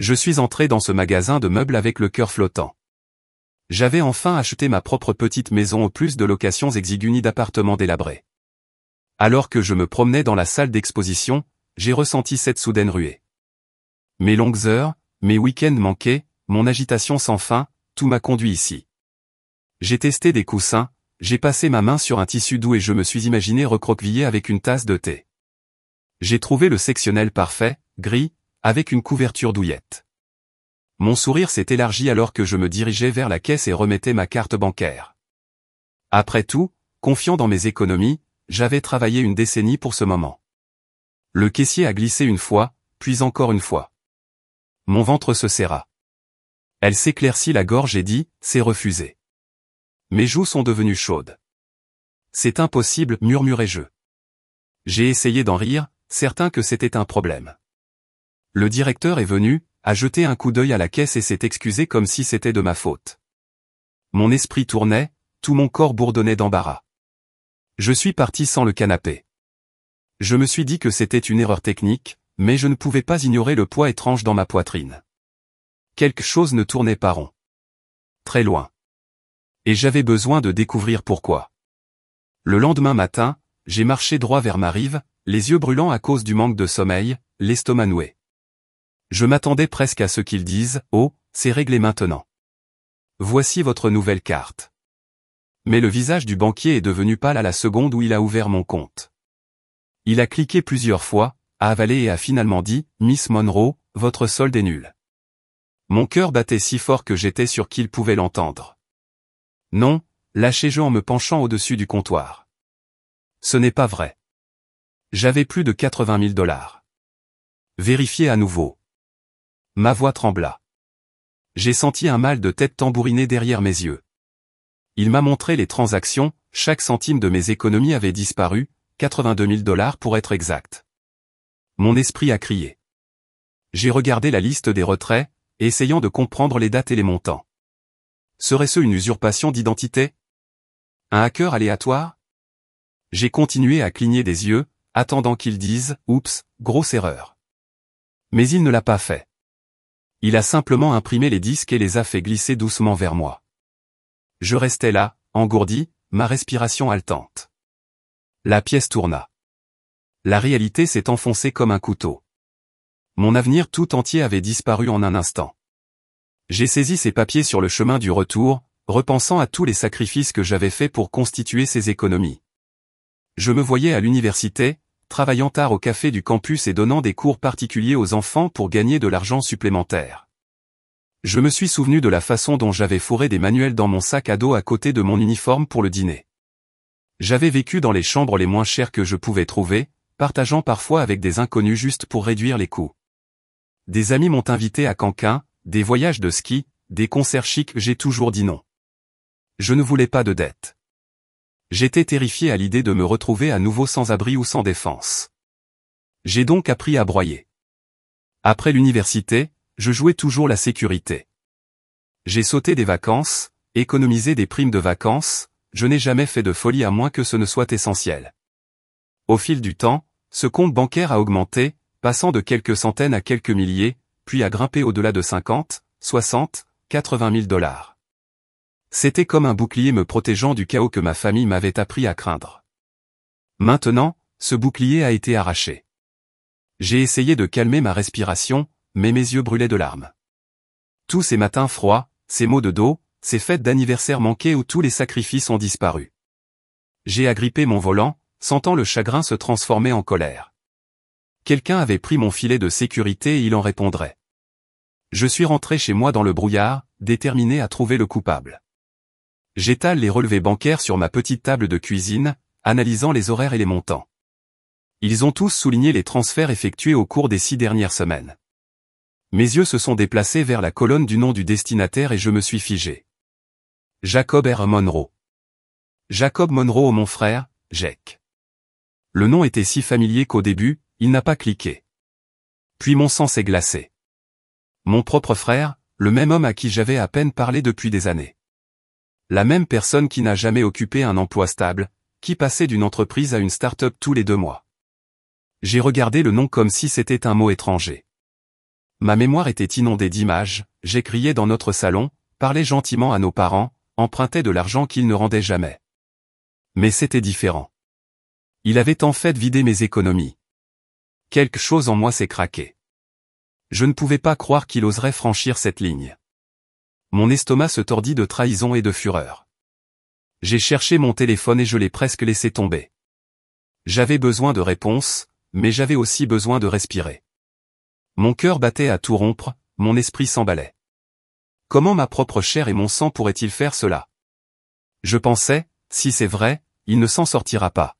Je suis entré dans ce magasin de meubles avec le cœur flottant. J'avais enfin acheté ma propre petite maison au plus de locations exiguës ni d'appartements délabrés. Alors que je me promenais dans la salle d'exposition, j'ai ressenti cette soudaine ruée. Mes longues heures, mes week-ends manqués, mon agitation sans fin, tout m'a conduit ici. J'ai testé des coussins, j'ai passé ma main sur un tissu doux et je me suis imaginé recroquevillé avec une tasse de thé. J'ai trouvé le sectionnel parfait, gris, avec une couverture douillette. Mon sourire s'est élargi alors que je me dirigeais vers la caisse et remettais ma carte bancaire. Après tout, confiant dans mes économies, j'avais travaillé une décennie pour ce moment. Le caissier a glissé une fois, puis encore une fois. Mon ventre se serra. Elle s'éclaircit la gorge et dit, c'est refusé. Mes joues sont devenues chaudes. C'est impossible, murmurai-je. J'ai essayé d'en rire, certain que c'était un problème. Le directeur est venu, a jeté un coup d'œil à la caisse et s'est excusé comme si c'était de ma faute. Mon esprit tournait, tout mon corps bourdonnait d'embarras. Je suis parti sans le canapé. Je me suis dit que c'était une erreur technique, mais je ne pouvais pas ignorer le poids étrange dans ma poitrine. Quelque chose ne tournait pas rond. Très loin. Et j'avais besoin de découvrir pourquoi. Le lendemain matin, j'ai marché droit vers ma rive, les yeux brûlants à cause du manque de sommeil, l'estomac noué. Je m'attendais presque à ce qu'ils disent, « Oh, c'est réglé maintenant. Voici votre nouvelle carte. » Mais le visage du banquier est devenu pâle à la seconde où il a ouvert mon compte. Il a cliqué plusieurs fois, a avalé et a finalement dit, « Miss Monroe, votre solde est nul. » Mon cœur battait si fort que j'étais sûr qu'il pouvait l'entendre. « Non, lâchai-je en me penchant au-dessus du comptoir. Ce n'est pas vrai. J'avais plus de 80 000 $. Vérifiez à nouveau. » Ma voix trembla. J'ai senti un mal de tête tambouriner derrière mes yeux. Il m'a montré les transactions, chaque centime de mes économies avait disparu, 82 000 $ pour être exact. Mon esprit a crié. J'ai regardé la liste des retraits, essayant de comprendre les dates et les montants. Serait-ce une usurpation d'identité? Un hacker aléatoire? J'ai continué à cligner des yeux, attendant qu'ils disent « Oups, grosse erreur ». Mais il ne l'a pas fait. Il a simplement imprimé les disques et les a fait glisser doucement vers moi. Je restais là, engourdi, ma respiration haletante. La pièce tourna. La réalité s'est enfoncée comme un couteau. Mon avenir tout entier avait disparu en un instant. J'ai saisi ces papiers sur le chemin du retour, repensant à tous les sacrifices que j'avais faits pour constituer ces économies. Je me voyais à l'université, travaillant tard au café du campus et donnant des cours particuliers aux enfants pour gagner de l'argent supplémentaire. Je me suis souvenu de la façon dont j'avais fourré des manuels dans mon sac à dos à côté de mon uniforme pour le dîner. J'avais vécu dans les chambres les moins chères que je pouvais trouver, partageant parfois avec des inconnus juste pour réduire les coûts. Des amis m'ont invité à Canquin, des voyages de ski, des concerts chics, j'ai toujours dit non. Je ne voulais pas de dette. J'étais terrifié à l'idée de me retrouver à nouveau sans abri ou sans défense. J'ai donc appris à broyer. Après l'université, je jouais toujours la sécurité. J'ai sauté des vacances, économisé des primes de vacances, je n'ai jamais fait de folie à moins que ce ne soit essentiel. Au fil du temps, ce compte bancaire a augmenté, passant de quelques centaines à quelques milliers, puis a grimpé au-delà de 50, 60, 80 000 $. C'était comme un bouclier me protégeant du chaos que ma famille m'avait appris à craindre. Maintenant, ce bouclier a été arraché. J'ai essayé de calmer ma respiration, mais mes yeux brûlaient de larmes. Tous ces matins froids, ces maux de dos, ces fêtes d'anniversaire manquées où tous les sacrifices ont disparu. J'ai agrippé mon volant, sentant le chagrin se transformer en colère. Quelqu'un avait pris mon filet de sécurité et il en répondrait. Je suis rentré chez moi dans le brouillard, déterminé à trouver le coupable. J'étale les relevés bancaires sur ma petite table de cuisine, analysant les horaires et les montants. Ils ont tous souligné les transferts effectués au cours des 6 dernières semaines. Mes yeux se sont déplacés vers la colonne du nom du destinataire et je me suis figé. Jacob R. Monroe. Jacob Monroe, mon frère, Jake. Le nom était si familier qu'au début, il n'a pas cliqué. Puis mon sang s'est glacé. Mon propre frère, le même homme à qui j'avais à peine parlé depuis des années. La même personne qui n'a jamais occupé un emploi stable, qui passait d'une entreprise à une start-up tous les 2 mois. J'ai regardé le nom comme si c'était un mot étranger. ma mémoire était inondée d'images, j'écriais dans notre salon, parlais gentiment à nos parents, empruntais de l'argent qu'ils ne rendaient jamais. Mais c'était différent. Il avait en fait vidé mes économies. Quelque chose en moi s'est craqué. Je ne pouvais pas croire qu'il oserait franchir cette ligne. Mon estomac se tordit de trahison et de fureur. J'ai cherché mon téléphone et je l'ai presque laissé tomber. J'avais besoin de réponses, mais j'avais aussi besoin de respirer. Mon cœur battait à tout rompre, mon esprit s'emballait. Comment ma propre chair et mon sang pourraient-ils faire cela? Je pensais, si c'est vrai, il ne s'en sortira pas.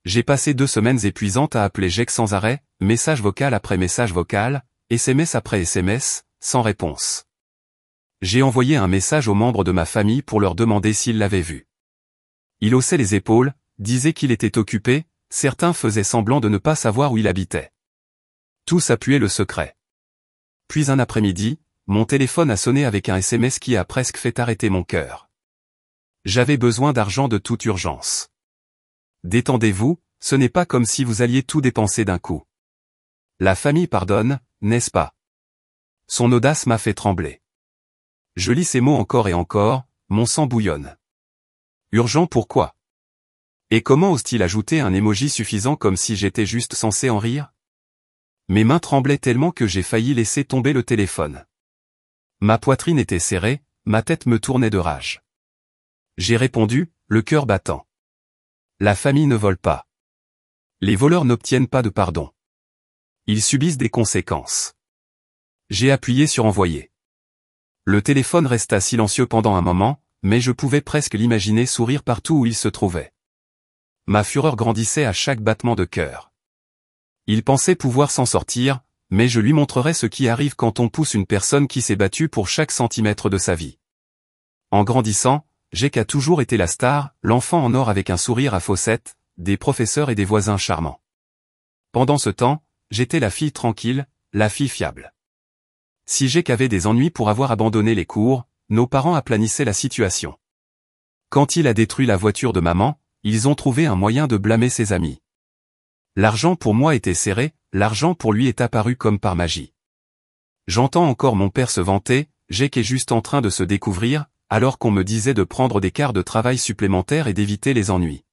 J'ai passé 2 semaines épuisantes à appeler Jake sans arrêt, message vocal après message vocal, SMS après SMS, sans réponse. J'ai envoyé un message aux membres de ma famille pour leur demander s'ils l'avaient vu. Il haussait les épaules, disait qu'il était occupé, certains faisaient semblant de ne pas savoir où il habitait. Tous appuyaient le secret. Puis un après-midi, mon téléphone a sonné avec un SMS qui a presque fait arrêter mon cœur. J'avais besoin d'argent de toute urgence. Détendez-vous, ce n'est pas comme si vous alliez tout dépenser d'un coup. La famille pardonne, n'est-ce pas? Son audace m'a fait trembler. Je lis ces mots encore et encore, mon sang bouillonne. Urgent pourquoi? Et comment ose-t-il ajouter un emoji suffisant comme si j'étais juste censé en rire? Mes mains tremblaient tellement que j'ai failli laisser tomber le téléphone. Ma poitrine était serrée, ma tête me tournait de rage. J'ai répondu, le cœur battant. La famille ne vole pas. Les voleurs n'obtiennent pas de pardon. Ils subissent des conséquences. J'ai appuyé sur envoyer. Le téléphone resta silencieux pendant un moment, mais je pouvais presque l'imaginer sourire partout où il se trouvait. Ma fureur grandissait à chaque battement de cœur. Il pensait pouvoir s'en sortir, mais je lui montrerai ce qui arrive quand on pousse une personne qui s'est battue pour chaque centimètre de sa vie. En grandissant, Jake a toujours été la star, l'enfant en or avec un sourire à faussettes, des professeurs et des voisins charmants. Pendant ce temps, j'étais la fille tranquille, la fille fiable. Si Jake avait des ennuis pour avoir abandonné les cours, nos parents aplanissaient la situation. Quand il a détruit la voiture de maman, ils ont trouvé un moyen de blâmer ses amis. L'argent pour moi était serré, l'argent pour lui est apparu comme par magie. J'entends encore mon père se vanter, Jake est juste en train de se découvrir, alors qu'on me disait de prendre des quarts de travail supplémentaires et d'éviter les ennuis.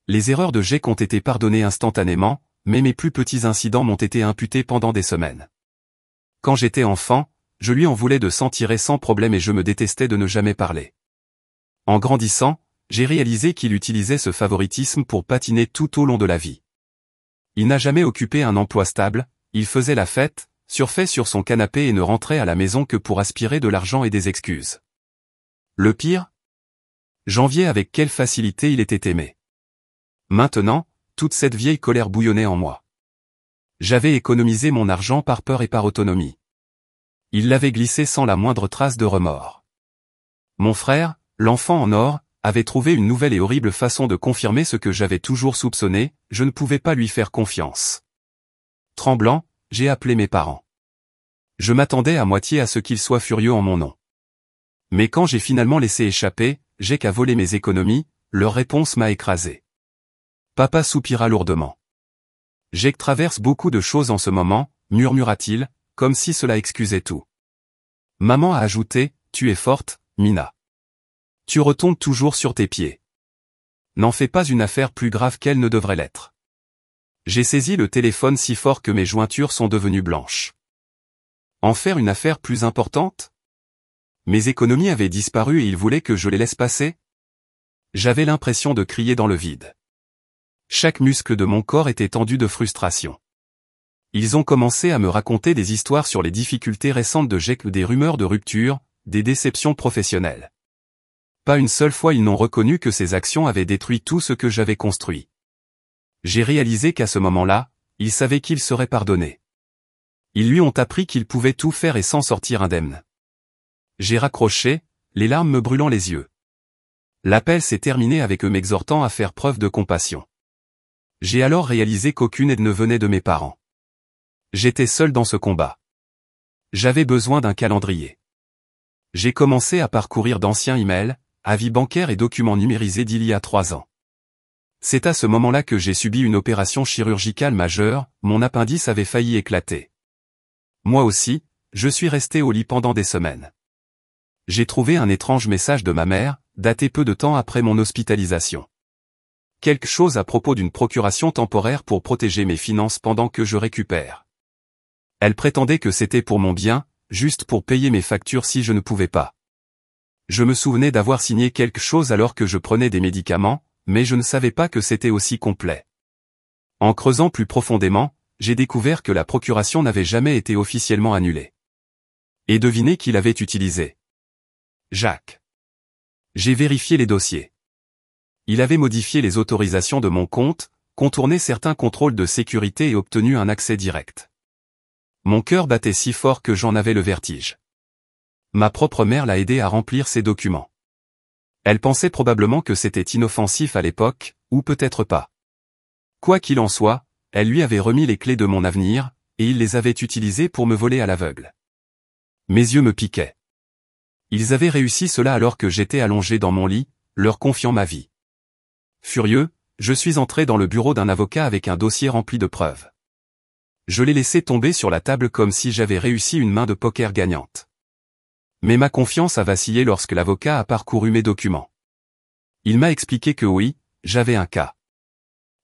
Les erreurs de Jake ont été pardonnées instantanément, mais mes plus petits incidents m'ont été imputés pendant des semaines. Quand j'étais enfant, je lui en voulais de s'en tirer sans problème et je me détestais de ne jamais parler. En grandissant, j'ai réalisé qu'il utilisait ce favoritisme pour patiner tout au long de la vie. Il n'a jamais occupé un emploi stable, il faisait la fête, surfait sur son canapé et ne rentrait à la maison que pour aspirer de l'argent et des excuses. Le pire? J'enviais avec quelle facilité il était aimé. Maintenant, toute cette vieille colère bouillonnait en moi. J'avais économisé mon argent par peur et par autonomie. Il l'avait glissé sans la moindre trace de remords. Mon frère, l'enfant en or, avait trouvé une nouvelle et horrible façon de confirmer ce que j'avais toujours soupçonné, je ne pouvais pas lui faire confiance. Tremblant, j'ai appelé mes parents. Je m'attendais à moitié à ce qu'ils soient furieux en mon nom. Mais quand j'ai finalement laissé échapper, Jake a volé mes économies, leur réponse m'a écrasé. Papa soupira lourdement. Jake traverse beaucoup de choses en ce moment, murmura-t-il, comme si cela excusait tout. Maman a ajouté, tu es forte, Mina. Tu retombes toujours sur tes pieds. N'en fais pas une affaire plus grave qu'elle ne devrait l'être. J'ai saisi le téléphone si fort que mes jointures sont devenues blanches. En faire une affaire plus importante? Mes économies avaient disparu et il voulait que je les laisse passer? J'avais l'impression de crier dans le vide. Chaque muscle de mon corps était tendu de frustration. Ils ont commencé à me raconter des histoires sur les difficultés récentes de Jake, des rumeurs de rupture, des déceptions professionnelles. Pas une seule fois ils n'ont reconnu que ces actions avaient détruit tout ce que j'avais construit. J'ai réalisé qu'à ce moment-là, ils savaient qu'il serait pardonné. Ils lui ont appris qu'il pouvait tout faire et s'en sortir indemne. J'ai raccroché, les larmes me brûlant les yeux. L'appel s'est terminé avec eux m'exhortant à faire preuve de compassion. J'ai alors réalisé qu'aucune aide ne venait de mes parents. J'étais seul dans ce combat. J'avais besoin d'un calendrier. J'ai commencé à parcourir d'anciens emails, avis bancaires et documents numérisés d'il y a 3 ans. C'est à ce moment-là que j'ai subi une opération chirurgicale majeure, mon appendice avait failli éclater. Moi aussi, je suis resté au lit pendant des semaines. J'ai trouvé un étrange message de ma mère, daté peu de temps après mon hospitalisation. Quelque chose à propos d'une procuration temporaire pour protéger mes finances pendant que je récupère. Elle prétendait que c'était pour mon bien, juste pour payer mes factures si je ne pouvais pas. Je me souvenais d'avoir signé quelque chose alors que je prenais des médicaments, mais je ne savais pas que c'était aussi complet. En creusant plus profondément, j'ai découvert que la procuration n'avait jamais été officiellement annulée. Et devinez qui l'avait utilisée. Jacques. J'ai vérifié les dossiers. Il avait modifié les autorisations de mon compte, contourné certains contrôles de sécurité et obtenu un accès direct. Mon cœur battait si fort que j'en avais le vertige. Ma propre mère l'a aidé à remplir ses documents. Elle pensait probablement que c'était inoffensif à l'époque, ou peut-être pas. Quoi qu'il en soit, elle lui avait remis les clés de mon avenir, et il les avait utilisées pour me voler à l'aveugle. Mes yeux me piquaient. Ils avaient réussi cela alors que j'étais allongé dans mon lit, leur confiant ma vie. Furieux, je suis entré dans le bureau d'un avocat avec un dossier rempli de preuves. Je l'ai laissé tomber sur la table comme si j'avais réussi une main de poker gagnante. Mais ma confiance a vacillé lorsque l'avocat a parcouru mes documents. Il m'a expliqué que oui, j'avais un cas.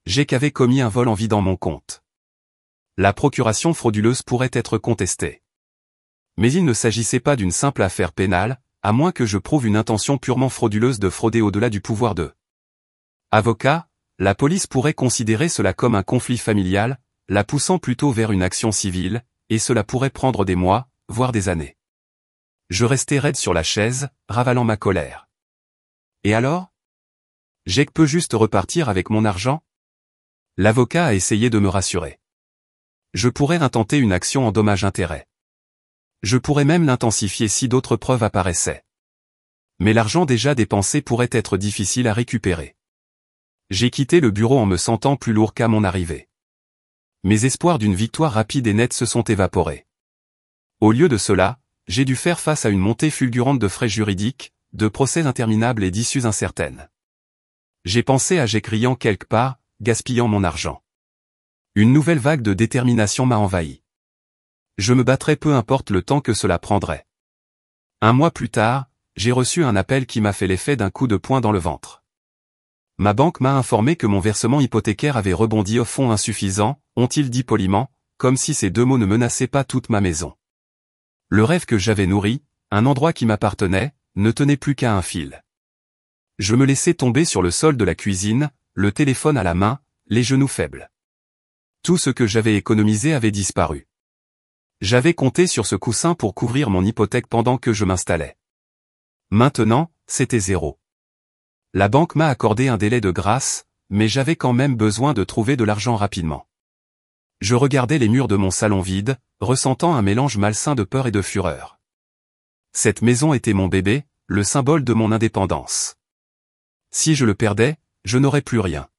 Jacques avait commis un vol en vidant mon compte. La procuration frauduleuse pourrait être contestée. Mais il ne s'agissait pas d'une simple affaire pénale, à moins que je prouve une intention purement frauduleuse de frauder au-delà du pouvoir de avocat. La police pourrait considérer cela comme un conflit familial, la poussant plutôt vers une action civile, et cela pourrait prendre des mois, voire des années. Je restais raide sur la chaise, ravalant ma colère. Et alors? Jacques peut juste repartir avec mon argent? L'avocat a essayé de me rassurer. Je pourrais intenter une action en dommages-intérêts. Je pourrais même l'intensifier si d'autres preuves apparaissaient. Mais l'argent déjà dépensé pourrait être difficile à récupérer. J'ai quitté le bureau en me sentant plus lourd qu'à mon arrivée. Mes espoirs d'une victoire rapide et nette se sont évaporés. Au lieu de cela, j'ai dû faire face à une montée fulgurante de frais juridiques, de procès interminables et d'issues incertaines. J'ai pensé à Jacques riant quelque part, gaspillant mon argent. Une nouvelle vague de détermination m'a envahi. Je me battrai peu importe le temps que cela prendrait. Un mois plus tard, j'ai reçu un appel qui m'a fait l'effet d'un coup de poing dans le ventre. Ma banque m'a informé que mon versement hypothécaire avait rebondi au fonds insuffisant, ont-ils dit poliment, comme si ces deux mots ne menaçaient pas toute ma maison. Le rêve que j'avais nourri, un endroit qui m'appartenait, ne tenait plus qu'à un fil. Je me laissais tomber sur le sol de la cuisine, le téléphone à la main, les genoux faibles. Tout ce que j'avais économisé avait disparu. J'avais compté sur ce coussin pour couvrir mon hypothèque pendant que je m'installais. Maintenant, c'était zéro. La banque m'a accordé un délai de grâce, mais j'avais quand même besoin de trouver de l'argent rapidement. Je regardais les murs de mon salon vide, ressentant un mélange malsain de peur et de fureur. Cette maison était mon bébé, le symbole de mon indépendance. Si je le perdais, je n'aurais plus rien.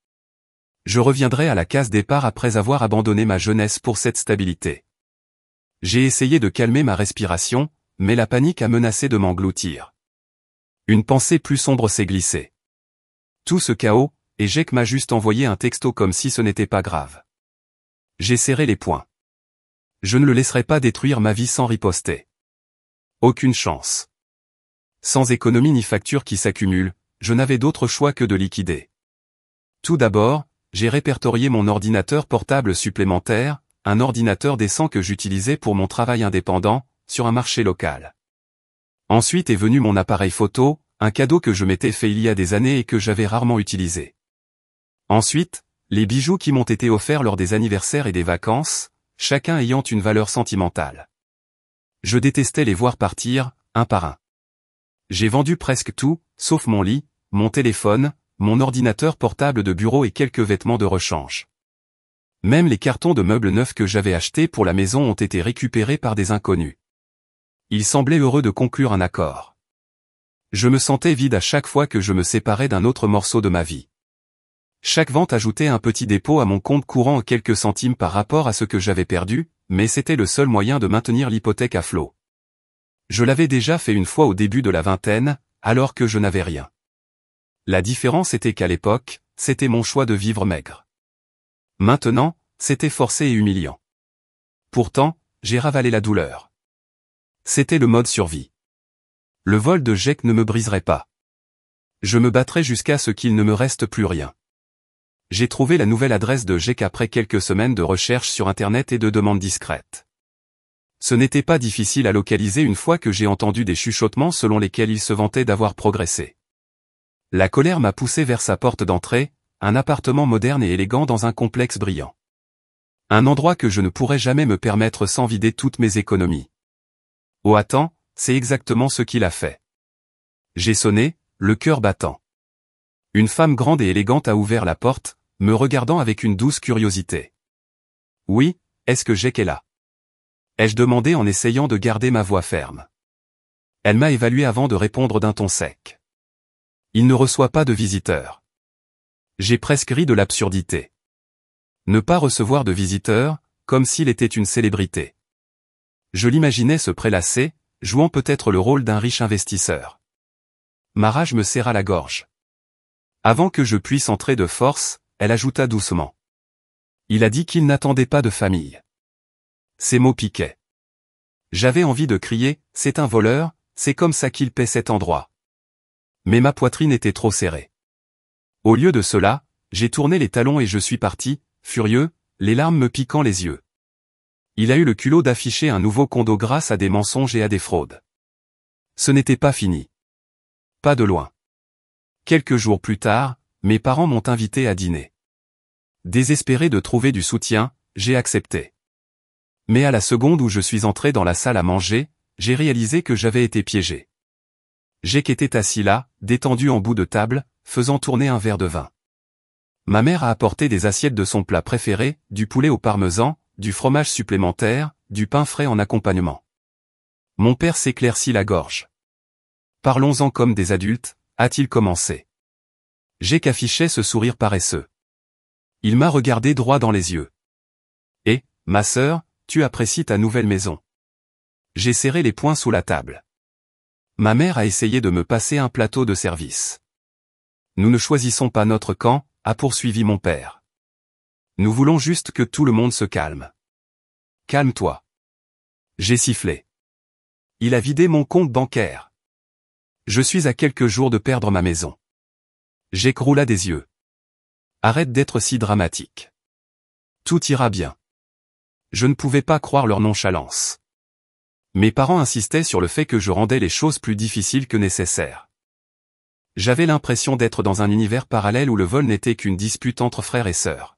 Je reviendrais à la case départ après avoir abandonné ma jeunesse pour cette stabilité. J'ai essayé de calmer ma respiration, mais la panique a menacé de m'engloutir. Une pensée plus sombre s'est glissée. Tout ce chaos, et Jacques m'a juste envoyé un texto comme si ce n'était pas grave. J'ai serré les poings. Je ne le laisserai pas détruire ma vie sans riposter. Aucune chance. Sans économie ni facture qui s'accumulent, je n'avais d'autre choix que de liquider. Tout d'abord, j'ai répertorié mon ordinateur portable supplémentaire, un ordinateur décent que j'utilisais pour mon travail indépendant, sur un marché local. Ensuite est venu mon appareil photo, un cadeau que je m'étais fait il y a des années et que j'avais rarement utilisé. Ensuite, les bijoux qui m'ont été offerts lors des anniversaires et des vacances, chacun ayant une valeur sentimentale. Je détestais les voir partir, un par un. J'ai vendu presque tout, sauf mon lit, mon téléphone, mon ordinateur portable de bureau et quelques vêtements de rechange. Même les cartons de meubles neufs que j'avais achetés pour la maison ont été récupérés par des inconnus. Ils semblaient heureux de conclure un accord. Je me sentais vide à chaque fois que je me séparais d'un autre morceau de ma vie. Chaque vente ajoutait un petit dépôt à mon compte courant en quelques centimes par rapport à ce que j'avais perdu, mais c'était le seul moyen de maintenir l'hypothèque à flot. Je l'avais déjà fait une fois au début de la vingtaine, alors que je n'avais rien. La différence était qu'à l'époque, c'était mon choix de vivre maigre. Maintenant, c'était forcé et humiliant. Pourtant, j'ai ravalé la douleur. C'était le mode survie. Le vol de Jake ne me briserait pas. Je me battrais jusqu'à ce qu'il ne me reste plus rien. J'ai trouvé la nouvelle adresse de Jake après quelques semaines de recherche sur Internet et de demandes discrètes. Ce n'était pas difficile à localiser une fois que j'ai entendu des chuchotements selon lesquels il se vantait d'avoir progressé. La colère m'a poussé vers sa porte d'entrée, un appartement moderne et élégant dans un complexe brillant. Un endroit que je ne pourrais jamais me permettre sans vider toutes mes économies. Oh attends, c'est exactement ce qu'il a fait. J'ai sonné, le cœur battant. Une femme grande et élégante a ouvert la porte, me regardant avec une douce curiosité. Oui, est-ce que Jake est là? Ai-je demandé en essayant de garder ma voix ferme. Elle m'a évalué avant de répondre d'un ton sec. Il ne reçoit pas de visiteurs. J'ai presque ri de l'absurdité. Ne pas recevoir de visiteurs, comme s'il était une célébrité. Je l'imaginais se prélasser, jouant peut-être le rôle d'un riche investisseur. Ma rage me serra la gorge. Avant que je puisse entrer de force, elle ajouta doucement. Il a dit qu'il n'attendait pas de famille. Ces mots piquaient. J'avais envie de crier, c'est un voleur, c'est comme ça qu'il paie cet endroit. Mais ma poitrine était trop serrée. Au lieu de cela, j'ai tourné les talons et je suis parti, furieux, les larmes me piquant les yeux. Il a eu le culot d'afficher un nouveau condo grâce à des mensonges et à des fraudes. Ce n'était pas fini. Pas de loin. Quelques jours plus tard, mes parents m'ont invité à dîner. Désespéré de trouver du soutien, j'ai accepté. Mais à la seconde où je suis entré dans la salle à manger, j'ai réalisé que j'avais été piégé. Jake était assis là, détendu en bout de table, faisant tourner un verre de vin. Ma mère a apporté des assiettes de son plat préféré, du poulet au parmesan, du fromage supplémentaire, du pain frais en accompagnement. Mon père s'éclaircit la gorge. Parlons-en comme des adultes, a-t-il commencé. Jake affichait ce sourire paresseux. Il m'a regardé droit dans les yeux. Et, ma sœur, tu apprécies ta nouvelle maison. J'ai serré les poings sous la table. Ma mère a essayé de me passer un plateau de service. Nous ne choisissons pas notre camp, a poursuivi mon père. Nous voulons juste que tout le monde se calme. Calme-toi. J'ai sifflé. Il a vidé mon compte bancaire. Je suis à quelques jours de perdre ma maison. Jake roula des yeux. Arrête d'être si dramatique. Tout ira bien. Je ne pouvais pas croire leur nonchalance. Mes parents insistaient sur le fait que je rendais les choses plus difficiles que nécessaire. J'avais l'impression d'être dans un univers parallèle où le vol n'était qu'une dispute entre frères et sœurs.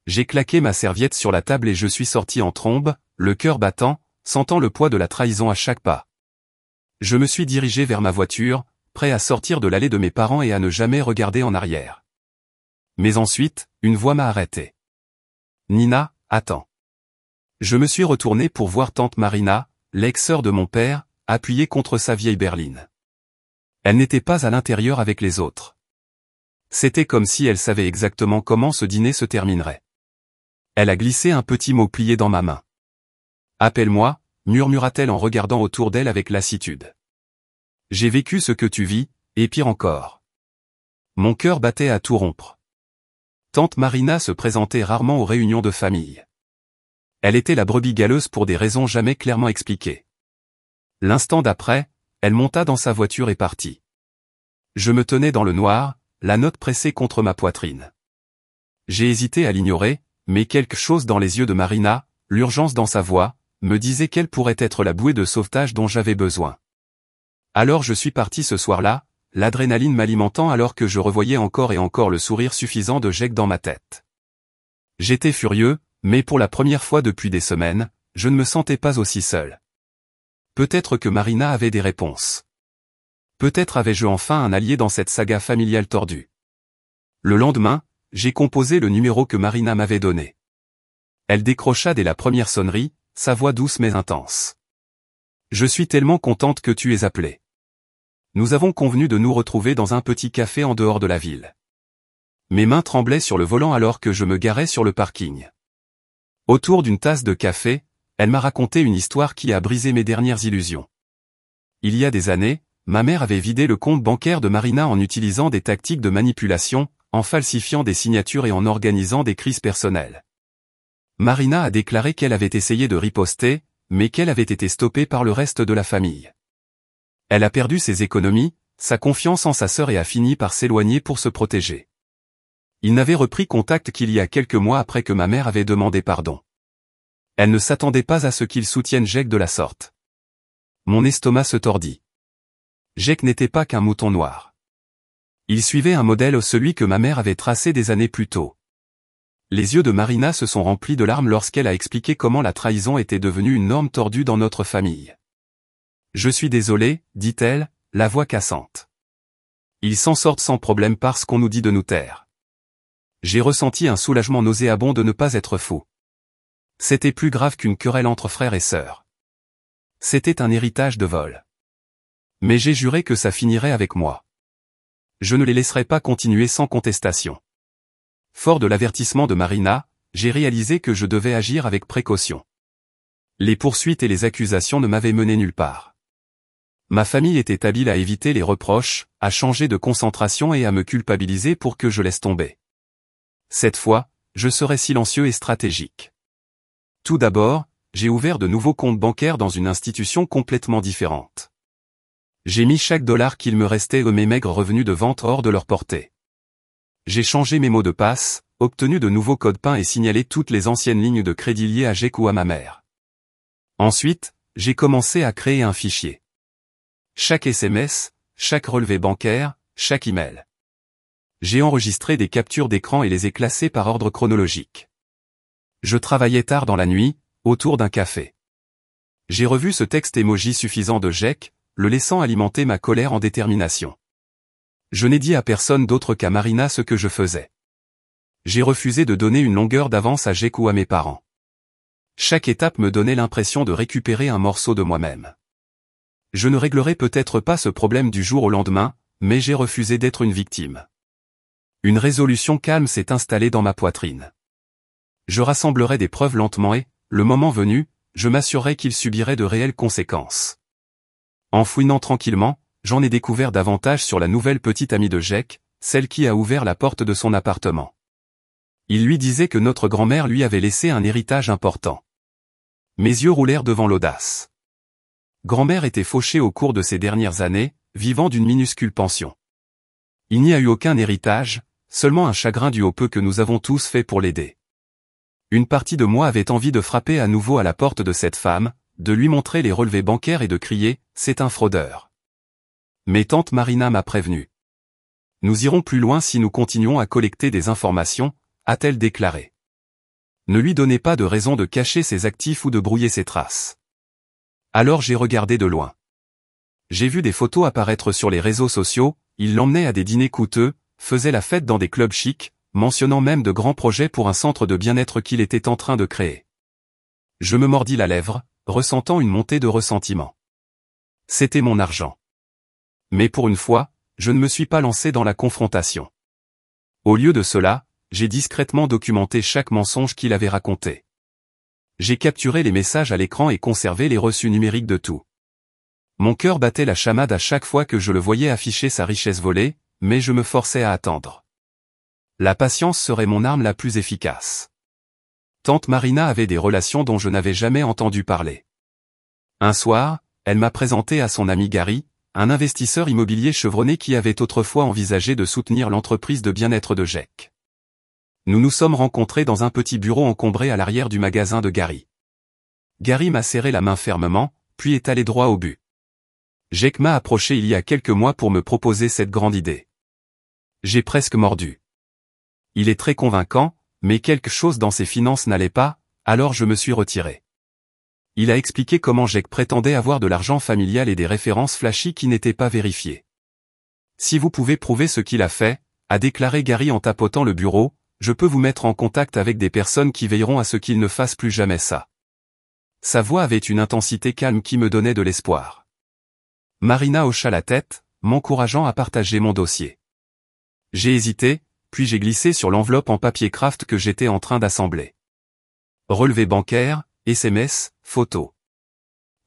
J'ai claqué ma serviette sur la table et je suis sorti en trombe, le cœur battant, sentant le poids de la trahison à chaque pas. Je me suis dirigé vers ma voiture, prêt à sortir de l'allée de mes parents et à ne jamais regarder en arrière. Mais ensuite, une voix m'a arrêté. Nina, attends. Je me suis retourné pour voir tante Marina, l'ex-sœur de mon père, appuyée contre sa vieille berline. Elle n'était pas à l'intérieur avec les autres. C'était comme si elle savait exactement comment ce dîner se terminerait. Elle a glissé un petit mot plié dans ma main. Appelle-moi, murmura-t-elle en regardant autour d'elle avec lassitude. J'ai vécu ce que tu vis, et pire encore. Mon cœur battait à tout rompre. Tante Marina se présentait rarement aux réunions de famille. Elle était la brebis galeuse pour des raisons jamais clairement expliquées. L'instant d'après, elle monta dans sa voiture et partit. Je me tenais dans le noir, la note pressée contre ma poitrine. J'ai hésité à l'ignorer, mais quelque chose dans les yeux de Marina, l'urgence dans sa voix, me disait qu'elle pourrait être la bouée de sauvetage dont j'avais besoin. Alors je suis parti ce soir-là, l'adrénaline m'alimentant alors que je revoyais encore et encore le sourire suffisant de Jake dans ma tête. J'étais furieux, mais pour la première fois depuis des semaines, je ne me sentais pas aussi seul. Peut-être que Marina avait des réponses. Peut-être avais-je enfin un allié dans cette saga familiale tordue. Le lendemain, j'ai composé le numéro que Marina m'avait donné. Elle décrocha dès la première sonnerie, sa voix douce mais intense. Je suis tellement contente que tu aies appelé. Nous avons convenu de nous retrouver dans un petit café en dehors de la ville. Mes mains tremblaient sur le volant alors que je me garais sur le parking. Autour d'une tasse de café, elle m'a raconté une histoire qui a brisé mes dernières illusions. Il y a des années, ma mère avait vidé le compte bancaire de Marina en utilisant des tactiques de manipulation, en falsifiant des signatures et en organisant des crises personnelles. Marina a déclaré qu'elle avait essayé de riposter, mais qu'elle avait été stoppée par le reste de la famille. Elle a perdu ses économies, sa confiance en sa sœur et a fini par s'éloigner pour se protéger. Il n'avait repris contact qu'il y a quelques mois après que ma mère avait demandé pardon. Elle ne s'attendait pas à ce qu'il soutienne Jake de la sorte. Mon estomac se tordit. Jake n'était pas qu'un mouton noir. Il suivait un modèle, celui que ma mère avait tracé des années plus tôt. Les yeux de Marina se sont remplis de larmes lorsqu'elle a expliqué comment la trahison était devenue une norme tordue dans notre famille. Je suis désolée, dit-elle, la voix cassante. Ils s'en sortent sans problème parce qu'on nous dit de nous taire. J'ai ressenti un soulagement nauséabond de ne pas être fou. C'était plus grave qu'une querelle entre frères et sœurs. C'était un héritage de vol. Mais j'ai juré que ça finirait avec moi. Je ne les laisserai pas continuer sans contestation. Fort de l'avertissement de Marina, j'ai réalisé que je devais agir avec précaution. Les poursuites et les accusations ne m'avaient mené nulle part. Ma famille était habile à éviter les reproches, à changer de concentration et à me culpabiliser pour que je laisse tomber. Cette fois, je serai silencieux et stratégique. Tout d'abord, j'ai ouvert de nouveaux comptes bancaires dans une institution complètement différente. J'ai mis chaque dollar qu'il me restait et mes maigres revenus de vente hors de leur portée. J'ai changé mes mots de passe, obtenu de nouveaux codes PIN et signalé toutes les anciennes lignes de crédit liées à Jake ou à ma mère. Ensuite, j'ai commencé à créer un fichier. Chaque SMS, chaque relevé bancaire, chaque email. J'ai enregistré des captures d'écran et les ai classées par ordre chronologique. Je travaillais tard dans la nuit, autour d'un café. J'ai revu ce texte emoji suffisant de Jake, le laissant alimenter ma colère en détermination. Je n'ai dit à personne d'autre qu'à Marina ce que je faisais. J'ai refusé de donner une longueur d'avance à Jake ou à mes parents. Chaque étape me donnait l'impression de récupérer un morceau de moi-même. Je ne réglerai peut-être pas ce problème du jour au lendemain, mais j'ai refusé d'être une victime. Une résolution calme s'est installée dans ma poitrine. Je rassemblerai des preuves lentement et, le moment venu, je m'assurerai qu'il subirait de réelles conséquences. En fouinant tranquillement, j'en ai découvert davantage sur la nouvelle petite amie de Jake, celle qui a ouvert la porte de son appartement. Il lui disait que notre grand-mère lui avait laissé un héritage important. Mes yeux roulèrent devant l'audace. Grand-mère était fauchée au cours de ces dernières années, vivant d'une minuscule pension. Il n'y a eu aucun héritage, seulement un chagrin dû au peu que nous avons tous fait pour l'aider. Une partie de moi avait envie de frapper à nouveau à la porte de cette femme, de lui montrer les relevés bancaires et de crier « C'est un fraudeur ». Mais tante Marina m'a prévenu. Nous irons plus loin si nous continuons à collecter des informations, a-t-elle déclaré. Ne lui donnez pas de raison de cacher ses actifs ou de brouiller ses traces. Alors j'ai regardé de loin. J'ai vu des photos apparaître sur les réseaux sociaux, il l'emmenait à des dîners coûteux, faisait la fête dans des clubs chics, mentionnant même de grands projets pour un centre de bien-être qu'il était en train de créer. Je me mordis la lèvre, ressentant une montée de ressentiment. C'était mon argent. Mais pour une fois, je ne me suis pas lancé dans la confrontation. Au lieu de cela, j'ai discrètement documenté chaque mensonge qu'il avait raconté. J'ai capturé les messages à l'écran et conservé les reçus numériques de tout. Mon cœur battait la chamade à chaque fois que je le voyais afficher sa richesse volée, mais je me forçais à attendre. La patience serait mon arme la plus efficace. Tante Marina avait des relations dont je n'avais jamais entendu parler. Un soir, elle m'a présenté à son ami Gary, un investisseur immobilier chevronné qui avait autrefois envisagé de soutenir l'entreprise de bien-être de Jake. Nous nous sommes rencontrés dans un petit bureau encombré à l'arrière du magasin de Gary. Gary m'a serré la main fermement, puis est allé droit au but. Jake m'a approché il y a quelques mois pour me proposer cette grande idée. J'ai presque mordu. Il est très convaincant, mais quelque chose dans ses finances n'allait pas, alors je me suis retiré. Il a expliqué comment Jake prétendait avoir de l'argent familial et des références flashy qui n'étaient pas vérifiées. Si vous pouvez prouver ce qu'il a fait, a déclaré Gary en tapotant le bureau, je peux vous mettre en contact avec des personnes qui veilleront à ce qu'il ne fasse plus jamais ça. Sa voix avait une intensité calme qui me donnait de l'espoir. Marina hocha la tête, m'encourageant à partager mon dossier. J'ai hésité, puis j'ai glissé sur l'enveloppe en papier craft que j'étais en train d'assembler. Relevé bancaire, SMS, photos.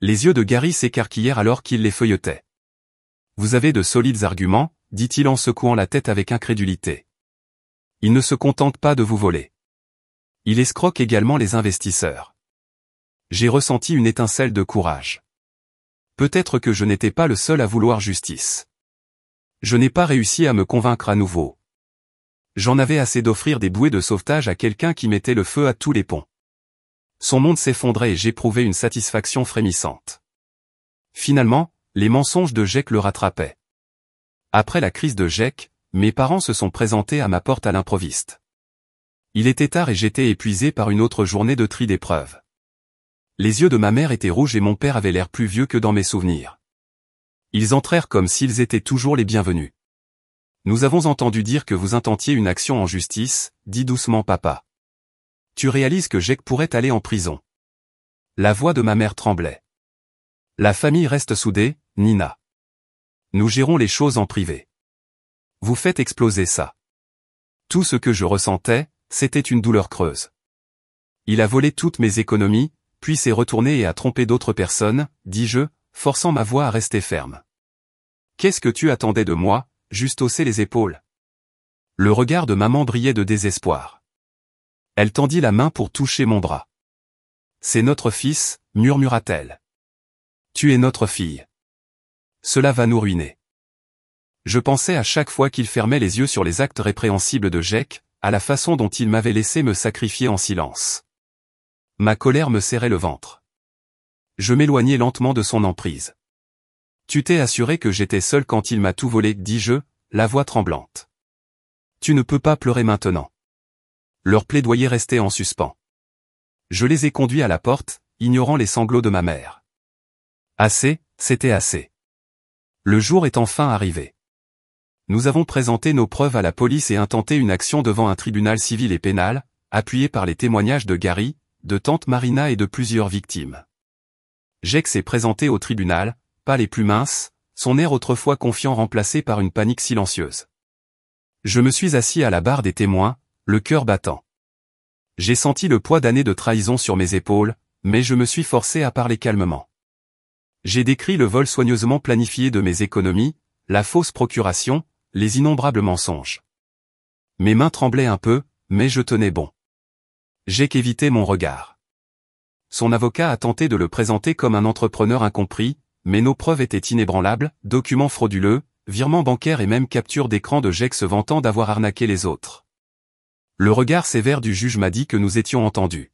Les yeux de Gary s'écarquillèrent alors qu'il les feuilletait. Vous avez de solides arguments, dit-il en secouant la tête avec incrédulité. Il ne se contente pas de vous voler. Il escroque également les investisseurs. J'ai ressenti une étincelle de courage. Peut-être que je n'étais pas le seul à vouloir justice. Je n'ai pas réussi à me convaincre à nouveau. J'en avais assez d'offrir des bouées de sauvetage à quelqu'un qui mettait le feu à tous les ponts. Son monde s'effondrait et j'éprouvais une satisfaction frémissante. Finalement, les mensonges de Jake le rattrapaient. Après la crise de Jake, mes parents se sont présentés à ma porte à l'improviste. Il était tard et j'étais épuisé par une autre journée de tri d'épreuves. Les yeux de ma mère étaient rouges et mon père avait l'air plus vieux que dans mes souvenirs. Ils entrèrent comme s'ils étaient toujours les bienvenus. Nous avons entendu dire que vous intentiez une action en justice, dit doucement papa. Tu réalises que Jake pourrait aller en prison. La voix de ma mère tremblait. La famille reste soudée, Nina. Nous gérons les choses en privé. Vous faites exploser ça. Tout ce que je ressentais, c'était une douleur creuse. Il a volé toutes mes économies, puis s'est retourné et a trompé d'autres personnes, dis-je, forçant ma voix à rester ferme. Qu'est-ce que tu attendais de moi, juste hausser les épaules? Le regard de maman brillait de désespoir. Elle tendit la main pour toucher mon bras. C'est notre fils, murmura-t-elle. Tu es notre fille. Cela va nous ruiner. Je pensais à chaque fois qu'il fermait les yeux sur les actes répréhensibles de Jake, à la façon dont il m'avait laissé me sacrifier en silence. Ma colère me serrait le ventre. Je m'éloignais lentement de son emprise. Tu t'es assuré que j'étais seul quand il m'a tout volé, dis-je, la voix tremblante. Tu ne peux pas pleurer maintenant. Leur plaidoyer restait en suspens. Je les ai conduits à la porte, ignorant les sanglots de ma mère. Assez, c'était assez. Le jour est enfin arrivé. Nous avons présenté nos preuves à la police et intenté une action devant un tribunal civil et pénal, appuyé par les témoignages de Gary, de tante Marina et de plusieurs victimes. Jake s'est présenté au tribunal, pas les plus minces, son air autrefois confiant remplacé par une panique silencieuse. Je me suis assis à la barre des témoins, le cœur battant. J'ai senti le poids d'années de trahison sur mes épaules, mais je me suis forcé à parler calmement. J'ai décrit le vol soigneusement planifié de mes économies, la fausse procuration, les innombrables mensonges. Mes mains tremblaient un peu, mais je tenais bon. Jake évitait mon regard. Son avocat a tenté de le présenter comme un entrepreneur incompris, mais nos preuves étaient inébranlables, documents frauduleux, virements bancaires et même capture d'écran de Jake se vantant d'avoir arnaqué les autres. Le regard sévère du juge m'a dit que nous étions entendus.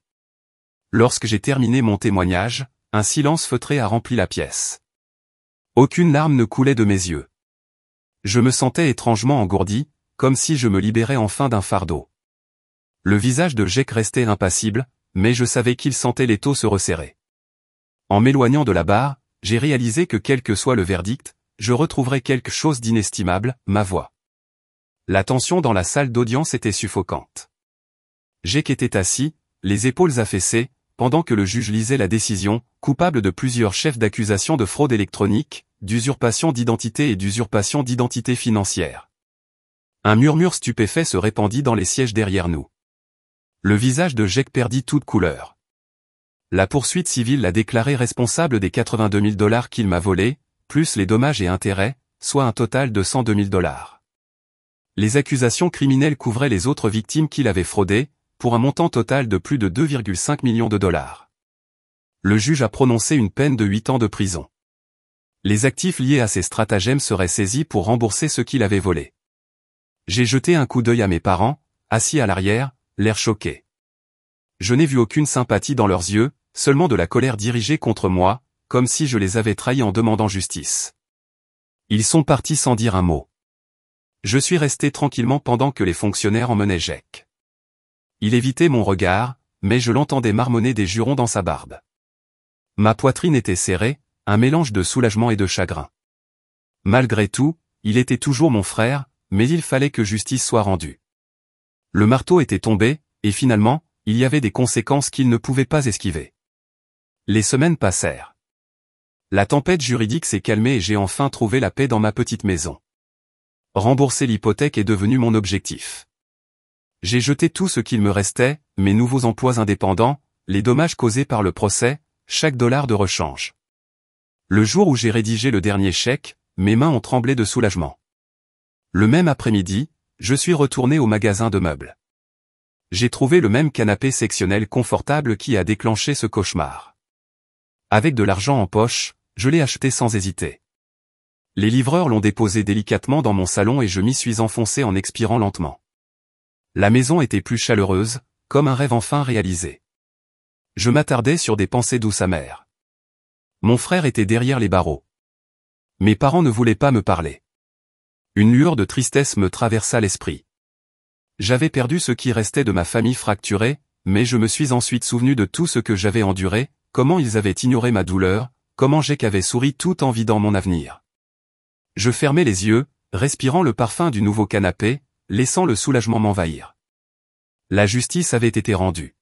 Lorsque j'ai terminé mon témoignage, un silence feutré a rempli la pièce. Aucune larme ne coulait de mes yeux. Je me sentais étrangement engourdi, comme si je me libérais enfin d'un fardeau. Le visage de Jake restait impassible, mais je savais qu'il sentait l'étau se resserrer. En m'éloignant de la barre, j'ai réalisé que quel que soit le verdict, je retrouverais quelque chose d'inestimable, ma voix. La tension dans la salle d'audience était suffocante. Jake était assis, les épaules affaissées, pendant que le juge lisait la décision, coupable de plusieurs chefs d'accusation de fraude électronique, d'usurpation d'identité et d'usurpation d'identité financière. Un murmure stupéfait se répandit dans les sièges derrière nous. Le visage de Jake perdit toute couleur. La poursuite civile l'a déclaré responsable des 82 000 $ qu'il m'a volés, plus les dommages et intérêts, soit un total de 102 000 $. Les accusations criminelles couvraient les autres victimes qu'il avait fraudées, pour un montant total de plus de 2,5 millions de $. Le juge a prononcé une peine de 8 ans de prison. Les actifs liés à ces stratagèmes seraient saisis pour rembourser ce qu'il avait volé. J'ai jeté un coup d'œil à mes parents, assis à l'arrière, l'air choqué. Je n'ai vu aucune sympathie dans leurs yeux, seulement de la colère dirigée contre moi, comme si je les avais trahis en demandant justice. Ils sont partis sans dire un mot. Je suis resté tranquillement pendant que les fonctionnaires emmenaient Jake. Il évitait mon regard, mais je l'entendais marmonner des jurons dans sa barbe. Ma poitrine était serrée, un mélange de soulagement et de chagrin. Malgré tout, il était toujours mon frère, mais il fallait que justice soit rendue. Le marteau était tombé, et finalement, il y avait des conséquences qu'il ne pouvait pas esquiver. Les semaines passèrent. La tempête juridique s'est calmée et j'ai enfin trouvé la paix dans ma petite maison. Rembourser l'hypothèque est devenu mon objectif. J'ai jeté tout ce qu'il me restait, mes nouveaux emplois indépendants, les dommages causés par le procès, chaque dollar de rechange. Le jour où j'ai rédigé le dernier chèque, mes mains ont tremblé de soulagement. Le même après-midi, je suis retourné au magasin de meubles. J'ai trouvé le même canapé sectionnel confortable qui a déclenché ce cauchemar. Avec de l'argent en poche, je l'ai acheté sans hésiter. Les livreurs l'ont déposé délicatement dans mon salon et je m'y suis enfoncé en expirant lentement. La maison était plus chaleureuse, comme un rêve enfin réalisé. Je m'attardais sur des pensées douces amères. Mon frère était derrière les barreaux. Mes parents ne voulaient pas me parler. Une lueur de tristesse me traversa l'esprit. J'avais perdu ce qui restait de ma famille fracturée, mais je me suis ensuite souvenu de tout ce que j'avais enduré, comment ils avaient ignoré ma douleur, comment Jake avait souri tout en vidant mon avenir. Je fermai les yeux, respirant le parfum du nouveau canapé, laissant le soulagement m'envahir. La justice avait été rendue.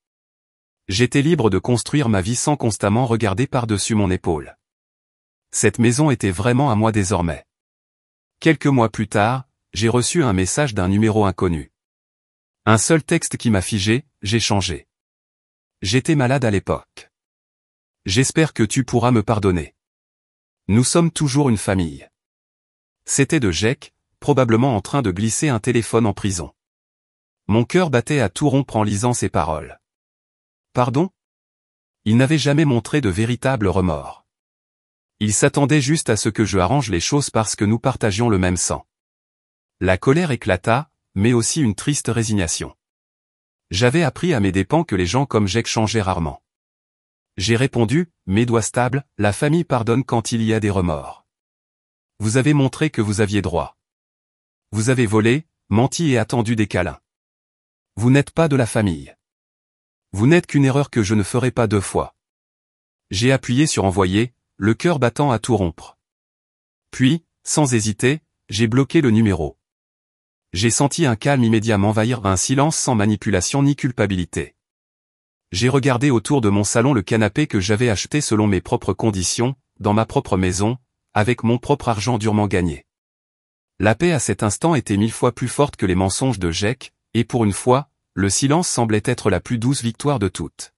J'étais libre de construire ma vie sans constamment regarder par-dessus mon épaule. Cette maison était vraiment à moi désormais. Quelques mois plus tard, j'ai reçu un message d'un numéro inconnu. Un seul texte qui m'a figé, j'ai changé. J'étais malade à l'époque. J'espère que tu pourras me pardonner. Nous sommes toujours une famille. C'était de Jake, probablement en train de glisser un téléphone en prison. Mon cœur battait à tout rompre en lisant ces paroles. Pardon ? Il n'avait jamais montré de véritable remords. Il s'attendait juste à ce que je arrange les choses parce que nous partagions le même sang. La colère éclata, mais aussi une triste résignation. J'avais appris à mes dépens que les gens comme Jake changeaient rarement. J'ai répondu, mes doigts stables, la famille pardonne quand il y a des remords. Vous avez montré que vous aviez droit. Vous avez volé, menti et attendu des câlins. Vous n'êtes pas de la famille. Vous n'êtes qu'une erreur que je ne ferai pas 2 fois. J'ai appuyé sur envoyer, le cœur battant à tout rompre. Puis, sans hésiter, j'ai bloqué le numéro. J'ai senti un calme immédiat m'envahir, un silence sans manipulation ni culpabilité. J'ai regardé autour de mon salon le canapé que j'avais acheté selon mes propres conditions, dans ma propre maison, avec mon propre argent durement gagné. La paix à cet instant était 1000 fois plus forte que les mensonges de Jake, et pour une fois, le silence semblait être la plus douce victoire de toutes.